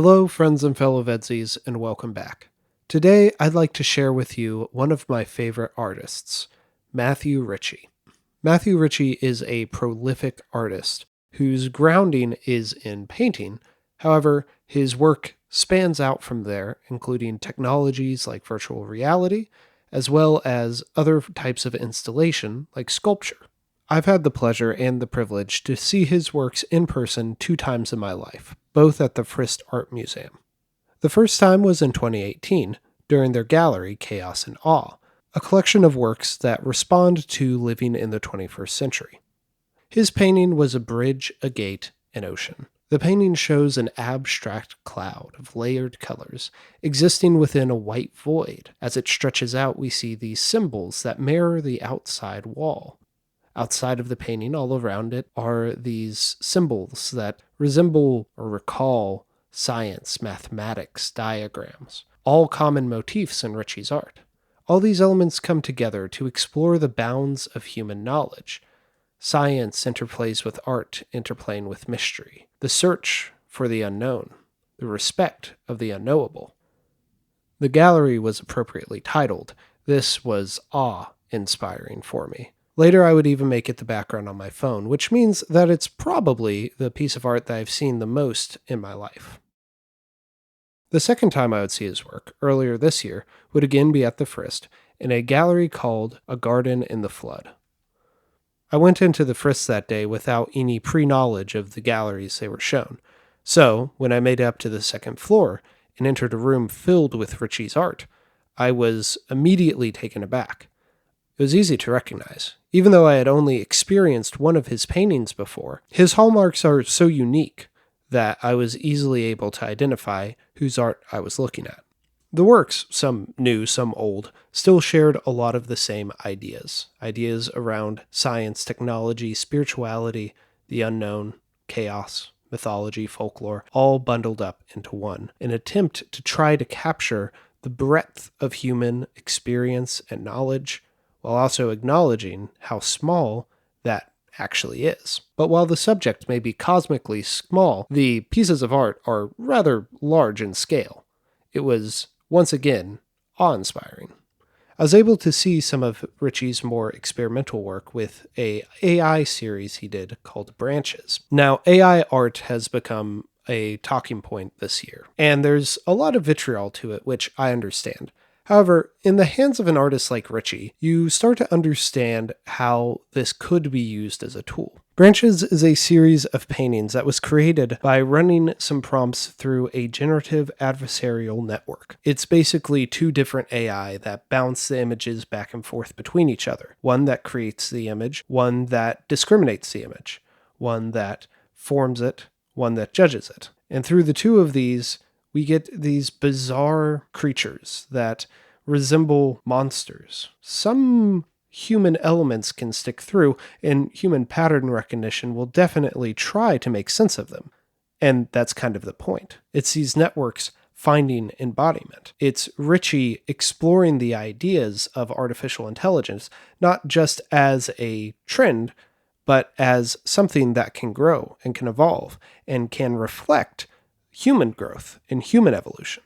Hello, friends and fellow VEDSies, and welcome back. Today, I'd like to share with you one of my favorite artists, Matthew Ritchie. Matthew Ritchie is a prolific artist whose grounding is in painting. However, his work spans out from there, including technologies like virtual reality, as well as other types of installation like sculpture. I've had the pleasure and the privilege to see his works in person 2 times in my life, both at the Frist Art Museum. The first time was in 2018, during their gallery, Chaos and Awe, a collection of works that respond to living in the 21st century. His painting was a bridge, a gate, an ocean. The painting shows an abstract cloud of layered colors existing within a white void. As it stretches out, we see these symbols that mirror the outside wall. Outside of the painting, all around it, are these symbols that resemble or recall science, mathematics, diagrams, all common motifs in Ritchie's art. All these elements come together to explore the bounds of human knowledge. Science interplays with art, interplaying with mystery, the search for the unknown, the respect of the unknowable. The gallery was appropriately titled. This was awe-inspiring for me. Later, I would even make it the background on my phone, which means that it's probably the piece of art that I've seen the most in my life. The second time I would see his work, earlier this year, would again be at the Frist, in a gallery called A Garden in the Flood. I went into the Frist that day without any pre-knowledge of the galleries they were shown, so when I made it up to the second floor and entered a room filled with Ritchie's art, I was immediately taken aback. It was easy to recognize. Even though I had only experienced one of his paintings before, his hallmarks are so unique that I was easily able to identify whose art I was looking at. The works, some new, some old, still shared a lot of the same ideas. Ideas around science, technology, spirituality, the unknown, chaos, mythology, folklore, all bundled up into one, an attempt to try to capture the breadth of human experience and knowledge, while also acknowledging how small that actually is. But while the subject may be cosmically small, the pieces of art are rather large in scale. It was, once again, awe-inspiring. I was able to see some of Ritchie's more experimental work with a AI series he did called Branches. Now, AI art has become a talking point this year, and there's a lot of vitriol to it, which I understand. However, in the hands of an artist like Ritchie, you start to understand how this could be used as a tool. Branches is a series of paintings that was created by running some prompts through a generative adversarial network. It's basically 2 different AI that bounce the images back and forth between each other. One that creates the image, one that discriminates the image, one that forms it, one that judges it. And through the 2 of these, we get these bizarre creatures that resemble monsters. Some human elements can stick through, and human pattern recognition will definitely try to make sense of them. And that's kind of the point. It's these networks finding embodiment. It's Ritchie exploring the ideas of artificial intelligence, not just as a trend, but as something that can grow and can evolve and can reflect human growth and human evolution.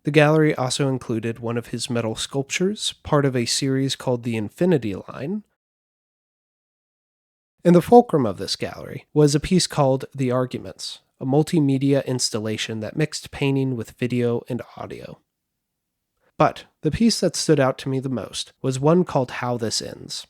The gallery also included one of his metal sculptures, part of a series called the Infinity Line. And the fulcrum of this gallery was a piece called The Arguments, a multimedia installation that mixed painting with video and audio. But the piece that stood out to me the most was one called How This Ends,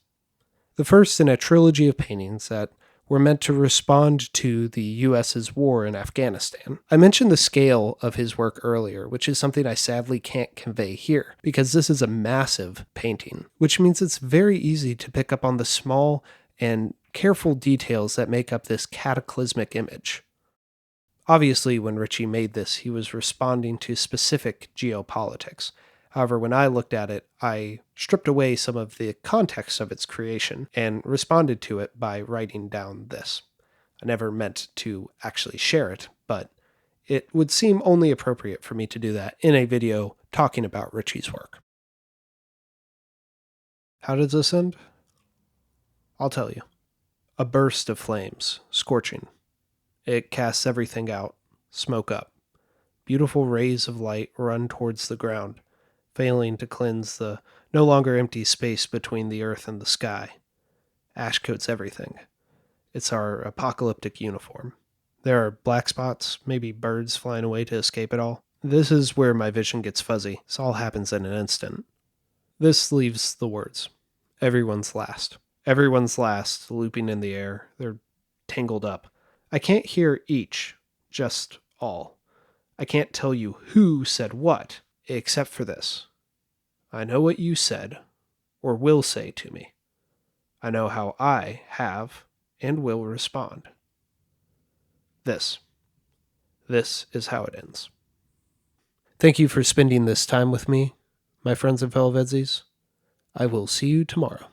the first in a trilogy of paintings that were meant to respond to the US's war in Afghanistan. I mentioned the scale of his work earlier, which is something I sadly can't convey here, because this is a massive painting, which means it's very easy to pick up on the small and careful details that make up this cataclysmic image. Obviously, when Ritchie made this, he was responding to specific geopolitics. However, when I looked at it, I stripped away some of the context of its creation and responded to it by writing down this. I never meant to actually share it, but it would seem only appropriate for me to do that in a video talking about Ritchie's work. How does this end? I'll tell you. A burst of flames, scorching. It casts everything out, smoke up. Beautiful rays of light run towards the ground, failing to cleanse the no longer empty space between the earth and the sky. Ash coats everything. It's our apocalyptic uniform. There are black spots, maybe birds flying away to escape it all. This is where my vision gets fuzzy. This all happens in an instant. This leaves the words. Everyone's last. Everyone's last, looping in the air. They're tangled up. I can't hear each, just all. I can't tell you who said what, except for this. I know what you said, or will say to me. I know how I have and will respond. This is how it ends. Thank you for spending this time with me, my friends and fellow VEDSies. I will see you tomorrow.